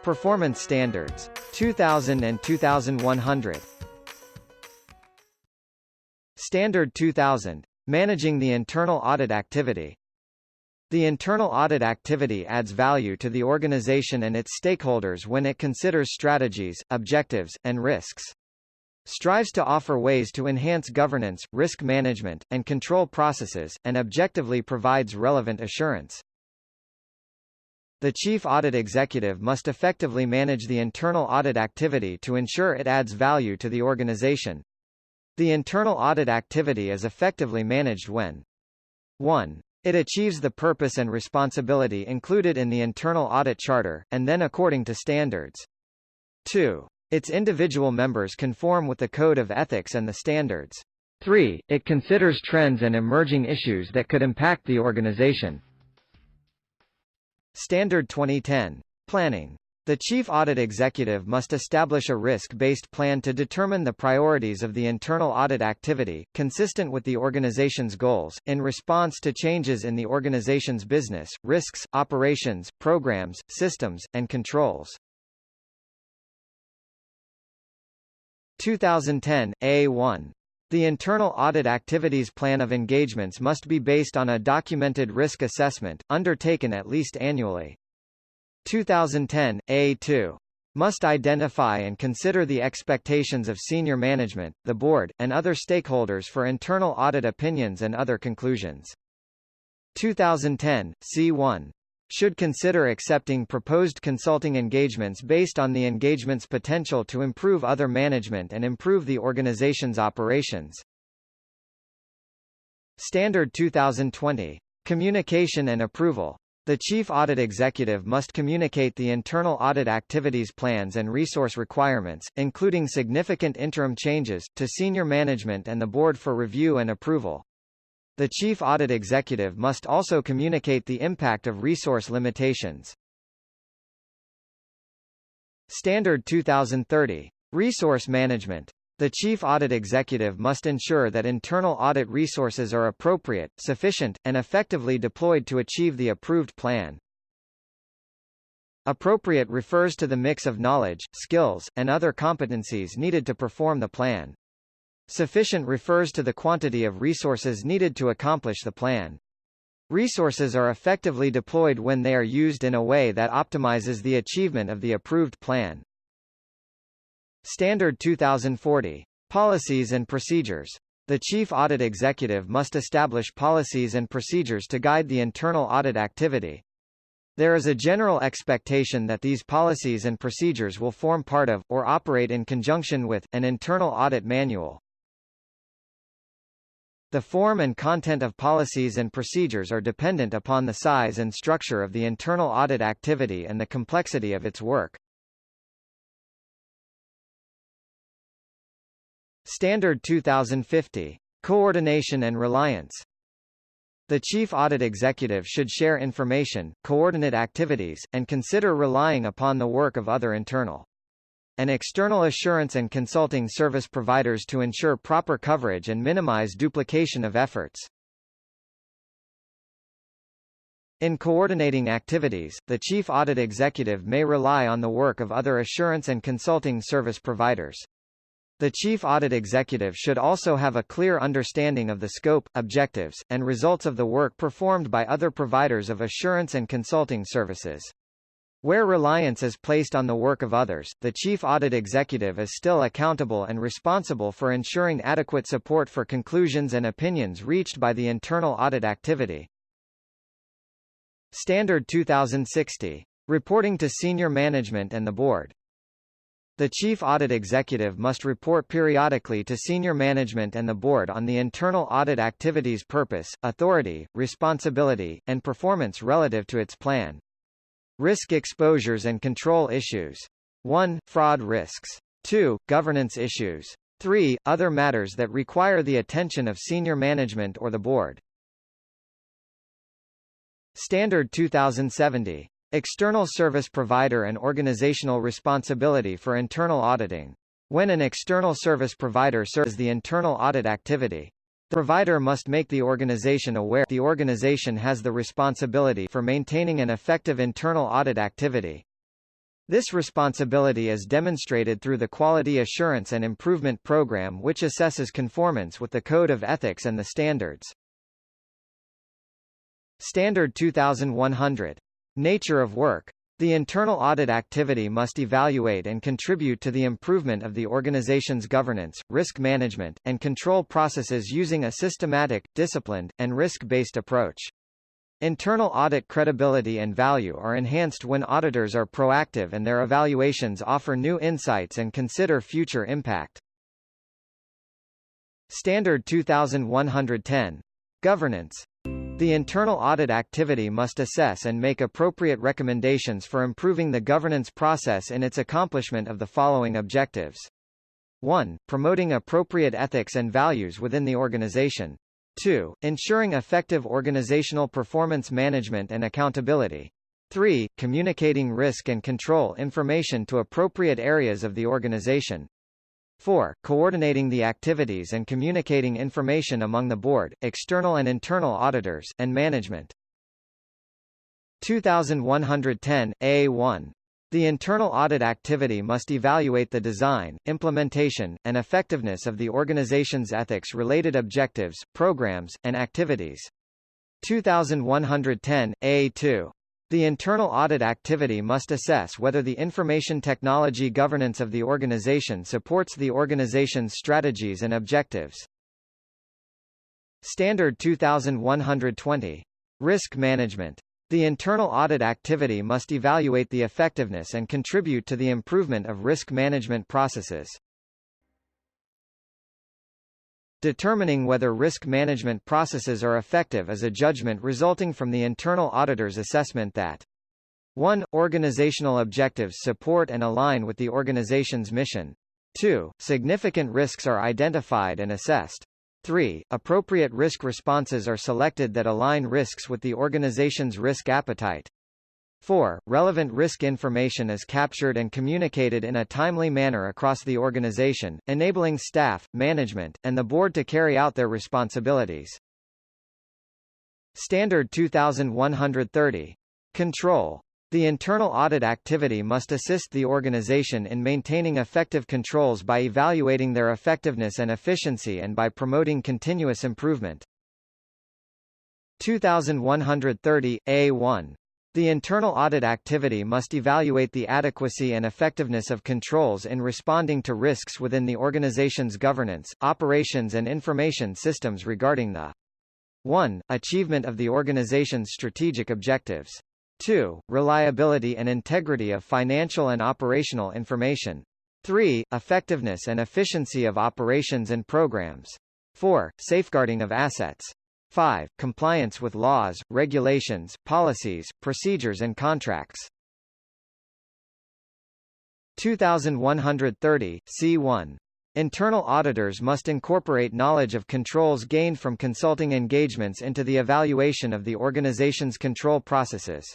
Performance Standards. 2000 and 2100. Standard 2000. Managing the internal audit activity. The internal audit activity adds value to the organization and its stakeholders when it considers strategies, objectives, and risks. Strives to offer ways to enhance governance, risk management, and control processes, and objectively provides relevant assurance. The Chief Audit Executive must effectively manage the internal audit activity to ensure it adds value to the organization. The internal audit activity is effectively managed when 1. It achieves the purpose and responsibility included in the internal audit charter, and then according to standards. 2. Its individual members conform with the code of ethics and the standards. 3. It considers trends and emerging issues that could impact the organization. Standard 2010. Planning. The Chief Audit Executive must establish a risk-based plan to determine the priorities of the internal audit activity, consistent with the organization's goals, in response to changes in the organization's business, risks, operations, programs, systems, and controls. 2010, A1. The internal audit activities plan of engagements must be based on a documented risk assessment, undertaken at least annually. 2010, A2. Must identify and consider the expectations of senior management, the board, and other stakeholders for internal audit opinions and other conclusions. 2010, C1. Should consider accepting proposed consulting engagements based on the engagement's potential to improve other management and improve the organization's operations. Standard 2020. Communication and approval. The Chief Audit Executive must communicate the internal audit activities plans and resource requirements, including significant interim changes, to senior management and the board for review and approval. The Chief Audit Executive must also communicate the impact of resource limitations. Standard 2030. Resource management. The Chief Audit Executive must ensure that internal audit resources are appropriate, sufficient, and effectively deployed to achieve the approved plan. Appropriate refers to the mix of knowledge, skills, and other competencies needed to perform the plan. Sufficient refers to the quantity of resources needed to accomplish the plan. Resources are effectively deployed when they are used in a way that optimizes the achievement of the approved plan. Standard 2040. Policies and procedures. The Chief Audit Executive must establish policies and procedures to guide the internal audit activity. There is a general expectation that these policies and procedures will form part of, or operate in conjunction with, an internal audit manual. The form and content of policies and procedures are dependent upon the size and structure of the internal audit activity and the complexity of its work. Standard 2050. Coordination and reliance. The Chief Audit Executive should share information, coordinate activities, and consider relying upon the work of other internal and external assurance and consulting service providers to ensure proper coverage and minimize duplication of efforts. In coordinating activities, the Chief Audit Executive may rely on the work of other assurance and consulting service providers. The Chief Audit Executive should also have a clear understanding of the scope, objectives, and results of the work performed by other providers of assurance and consulting services. Where reliance is placed on the work of others, the Chief Audit Executive is still accountable and responsible for ensuring adequate support for conclusions and opinions reached by the internal audit activity. Standard 2060. Reporting to senior management and the board. The Chief Audit Executive must report periodically to senior management and the board on the internal audit activity's purpose, authority, responsibility, and performance relative to its plan. Risk exposures and control issues. 1. Fraud risks. 2. Governance issues. 3. Other matters that require the attention of senior management or the board. Standard 2070. External service provider and organizational responsibility for internal auditing. When an external service provider serves the internal audit activity, the provider must make the organization aware the organization has the responsibility for maintaining an effective internal audit activity. This responsibility is demonstrated through the Quality Assurance and Improvement Program, which assesses conformance with the Code of Ethics and the standards. Standard 2100. Nature of work. The internal audit activity must evaluate and contribute to the improvement of the organization's governance, risk management, and control processes using a systematic, disciplined, and risk-based approach. Internal audit credibility and value are enhanced when auditors are proactive and their evaluations offer new insights and consider future impact. Standard 2110. Governance. The internal audit activity must assess and make appropriate recommendations for improving the governance process in its accomplishment of the following objectives. 1. Promoting appropriate ethics and values within the organization. 2. Ensuring effective organizational performance management and accountability. 3. Communicating risk and control information to appropriate areas of the organization. 4. Coordinating the activities and communicating information among the board, external and internal auditors, and management. 2110, A1. The internal audit activity must evaluate the design, implementation, and effectiveness of the organization's ethics-related objectives, programs, and activities. 2110, A2. The internal audit activity must assess whether the information technology governance of the organization supports the organization's strategies and objectives. Standard 2120. Risk management. The internal audit activity must evaluate the effectiveness and contribute to the improvement of risk management processes. Determining whether risk management processes are effective is a judgment resulting from the internal auditor's assessment that 1. Organizational objectives support and align with the organization's mission. 2. Significant risks are identified and assessed. 3. Appropriate risk responses are selected that align risks with the organization's risk appetite. 4. Relevant risk information is captured and communicated in a timely manner across the organization, enabling staff, management, and the board to carry out their responsibilities. Standard 2130. Control. The internal audit activity must assist the organization in maintaining effective controls by evaluating their effectiveness and efficiency and by promoting continuous improvement. 2130, A1. The internal audit activity must evaluate the adequacy and effectiveness of controls in responding to risks within the organization's governance, operations and information systems regarding the 1. Achievement of the organization's strategic objectives. 2. Reliability and integrity of financial and operational information. 3. Effectiveness and efficiency of operations and programs. 4. Safeguarding of assets. 5. Compliance with laws, regulations, policies, procedures and contracts. 2130, C1. Internal auditors must incorporate knowledge of controls gained from consulting engagements into the evaluation of the organization's control processes.